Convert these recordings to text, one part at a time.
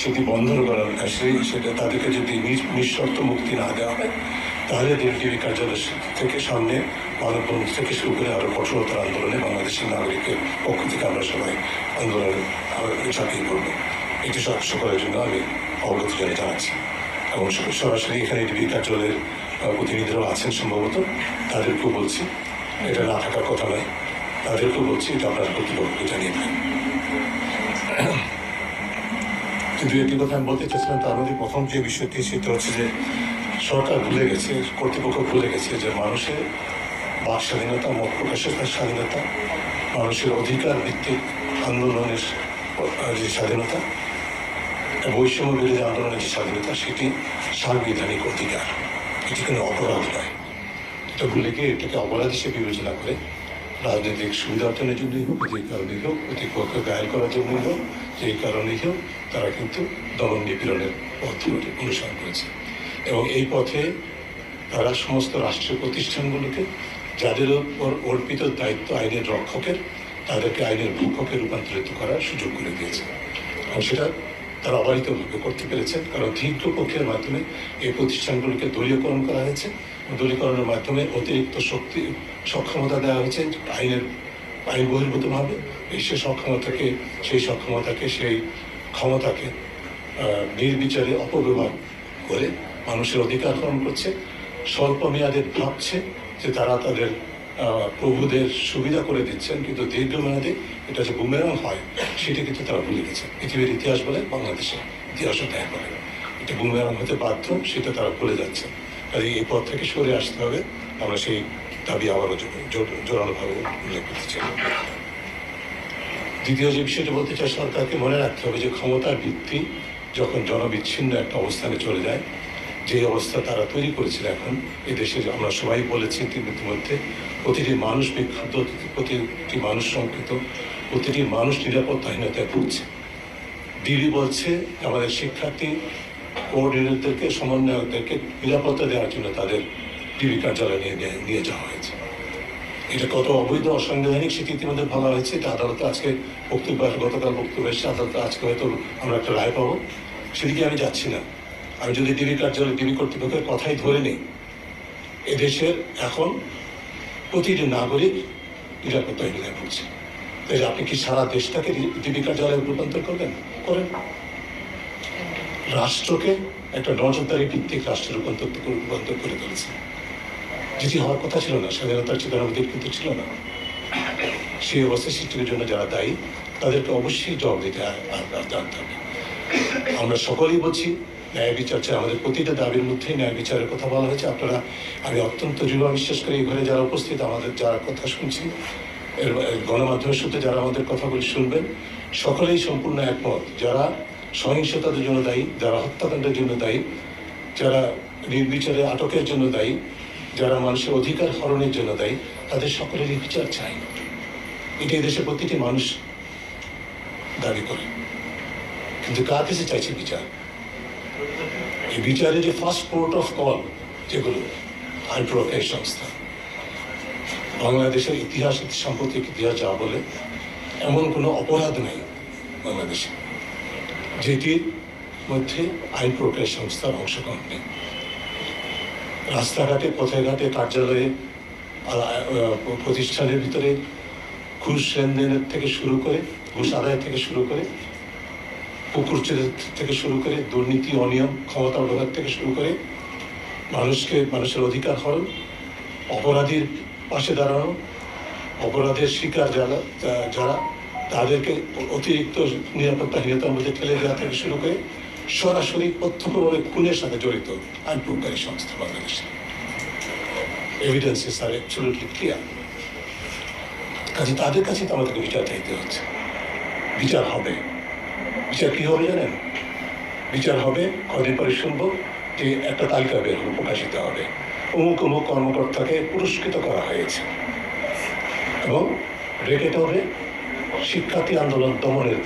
সেটি বন্ধ করার সেটা তাদেরকে যদি নিঃশর্ত মুক্তি না দেওয়া হয়, তাহলে ডিবি কার্যালয় থেকে সামনে মানববন্ধন থেকে শুরু করে আরও কঠোরতার আন্দোলনে বাংলাদেশের নাগরিকের পক্ষ থেকে আমরা সবাই আন্দোলনে ঝাঁপিয়ে পড়ব। এটি সকলের জন্য আমি অবগত জানাচ্ছি। এবং সরাসরি এখানে ডিবি কার্যালয়ের প্রতিনিধিরাও আছেন সম্ভবত, তাদেরকেও বলছি এটা না থাকার কথা নয়, তাদেরকেও বলছি এটা আপনার কর্তৃপক্ষকে জানিয়ে দেন। কিন্তু একটি কথা আমি বলতে চাচ্ছিলাম, তার মধ্যে প্রথম যে বিষয়টি সেটা হচ্ছে যে সরকার ভুলে গেছে, কর্তৃপক্ষ ভুলে গেছে যে মানুষের বাক স্বাধীনতা, মত প্রকাশের স্বাধীনতা, মানুষের অধিকার ভিত্তিক আন্দোলনের যে স্বাধীনতা, বৈষম্য বিরোধী আন্দোলনের যে স্বাধীনতা, সেটি সাংবিধানিক অধিকার, এটি কোনো অপরাধ নয়। এটা ভুলে গিয়ে এটাকে অপরাধ হিসেবে বিবেচনা করে রাজনৈতিক সুবিধা অর্জনের জন্যই হোক, যে কারণেই হোক, প্রতিপক্ষ গায়েল করার জন্যই হোক, যেই কারণেই হোক, তারা কিন্তু দমন নিপীড়নের পথ অনুসরণ করেছে। এবং এই পথে তারা সমস্ত রাষ্ট্রীয় প্রতিষ্ঠানগুলোকে, যাদের উপর অর্পিত দায়িত্ব আইনের রক্ষকের, তাদেরকে আইনের ভক্ষকে রূপান্তরিত করার সুযোগ করে দিয়েছে। এবং সেটা তারা অবারিতভাবে করতে পেরেছেন, কারণ তীব্র পক্ষের মাধ্যমে এই প্রতিষ্ঠানগুলোকে দলীয়করণ করা হয়েছে। দলীয়করণের মাধ্যমে অতিরিক্ত সক্ষমতা দেওয়া হয়েছে আইন বহির্ভূতভাবে। সেই সক্ষমতাকে সেই ক্ষমতাকে নির্বিচারে অপব্যবহার করে মানুষের অধিকার হরণ করছে। স্বল্প মেয়াদে ভাবছে যে তারা তাদের প্রভুদের সুবিধা করে দিচ্ছেন, কিন্তু দীর্ঘমেয়াদে এটা যে বুমেরাং হয় সেটা কিন্তু তারা ভুলে গেছে। পৃথিবীর ইতিহাস বলে, বাংলাদেশের ইতিহাসও তাই বলে, এটা বুমেরাং হতে বাধ্য, সেটা তারা ভুলে যাচ্ছে। কাজে এই পথ থেকে সরে আসতে হবে। আমরা সেই দাবি আবারও জোরালোভাবে উল্লেখ করতে চাই। দ্বিতীয় যে বিষয়টা বলতে চাই, সরকারকে মনে রাখতে হবে যে ক্ষমতার ভিত্তি যখন জনবিচ্ছিন্ন একটা অবস্থানে চলে যায়, যে অবস্থা তারা তৈরি করেছিল এখন এদেশে, আমরা সবাই বলেছি ইতিমধ্যে, প্রতিটি মানুষ বিক্ষুব্ধ, প্রতিটি মানুষ শঙ্কিত, প্রতিটি মানুষ নিরাপত্তাহীনতায় ভুগছে। ডিবি বলছে আমাদের শিক্ষার্থী কোঅর্ডিনেটরদেরকে, সমন্বয়কদেরকে নিরাপত্তা দেওয়ার জন্য তাদের ডিবি কার্যালয়ে নিয়ে যাওয়া হয়েছে। এটা কত অবৈধ, অসাংবিধানিক সেটি ইতিমধ্যে ভাবা হয়েছে। এটা আদালতে আজকে গতকাল বক্তব্য এসেছে, আদালতে আজকে হয়তো আমরা একটা রায় পাবো। সেদিকে আমি যাচ্ছি না। আমি যদি ডিবি কার্যালয়, ডিবি কর্তৃপক্ষের কথাই ধরে নিই, এদেশের এখন প্রতিটি নাগরিক নিরাপত্তাহীনতায় ভুগছে। তাই আপনি কি সারা দেশটাকে ডিবি কার্যালয়ে রূপান্তর করেন? রাষ্ট্রকে একটা নজরদারি ভিত্তিক রাষ্ট্রে রূপান্তর করে তুলেছে, যেটি হওয়ার কথা ছিল না। স্বাধীনতার চেতনা আমাদের কিন্তু ছিল না। সেই অবস্থা সৃষ্টির জন্য যারা দায়ী, তাদেরকে অবশ্যই জবাব দিতে জানতে হবে। আমরা সকলেই বলছি ন্যায় বিচার চাই, আমাদের প্রতিটা দাবির মধ্যেই ন্যায় বিচারের কথা বলা হয়েছে। আপনারা, আমি অত্যন্ত দৃঢ় বিশ্বাস করি, এই ঘরে যারা উপস্থিত, আমাদের যারা কথা শুনছি, গণমাধ্যমের সূত্রে যারা আমাদের কথাগুলি শুনবেন, সকলেই সম্পূর্ণ একমত। যারা সহিংসতার জন্য দায়ী, যারা হত্যাকাণ্ডের জন্য দায়ী, যারা নির্বিচারে আটকের জন্য দায়ী, যারা মানুষের অধিকার হরণের জন্য দায়ী, তাদের সকলেরই বিচার চাই। এটি দেশের প্রতিটি মানুষ দাবি করে। কিন্তু কার কাছে চাইছে বিচার? এই বিচারের যে ফার্স্ট পোর্ট অফ কল, যেগুলো আইন প্রয়োগকারী সংস্থা, বাংলাদেশের ইতিহাস, সাম্প্রতিক ইতিহাস যা বলে, এমন কোনো অপরাধ নেই বাংলাদেশে যেটির মধ্যে আইন প্রয়োগকারী সংস্থার অংশগ্রহণ নেই। রাস্তাঘাটে, পথে ঘাটে, কার্যালয়ে, প্রতিষ্ঠানের ভিতরে ঘুষ লেনদেনের থেকে শুরু করে, ঘুষ আদায় থেকে শুরু করে, পুকুরচের থেকে শুরু করে, দুর্নীতি, অনিয়ম, ক্ষমতা ব্যবহার থেকে শুরু করে, মানুষের অধিকার হরণ, অপরাধীর পাশে দাঁড়ানো, অপরাধের শিকার যারা তাদেরকে অতিরিক্ত নিরাপত্তাহীনতার মধ্যে ঠেলে দেওয়া থেকে শুরু করে সরাসরি প্রত্যক্ষভাবে খুনের সাথে জড়িত আইন প্রয়োগকারী সংস্থা বাংলাদেশে। এভিডেন্সেস আর অ্যাবসলিউটলি ক্লিয়ার। কাজে তাদের কাছে তো আমাদেরকে বিচার চাইতে হচ্ছে। বিচার হবে। বিচার কি হবে জানেন? বিচার হবে, কদিন পরে শুনবো যে একটা তালিকা বের হলো, প্রকাশিত হবে, অমুক অমুক কর্মকর্তাকে পুরস্কৃত করা হয়েছে, এবং রেখে হবে শিক্ষার্থী আন্দোলন দমনের,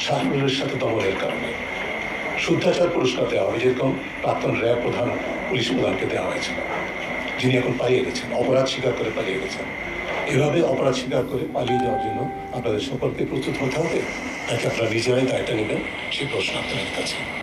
সাফল্যের সাথে দমনের কারণে শুদ্ধাচার পুরস্কার দেওয়া হবে, যেরকম প্রাক্তন র্যাব প্রধান, পুলিশ প্রধানকে দেওয়া হয়েছিল, যিনি এখন পালিয়ে গেছেন, অপরাধ স্বীকার করে পালিয়ে গেছেন। এভাবে অপরাধ স্বীকার করে পালিয়ে যাওয়ার জন্য আপনাদের সকলকে প্রস্তুত হতে হবে। নাকি আপনারা নিজেরাই দায়টা নেবেন, সেই প্রশ্ন আপনাদের কাছে।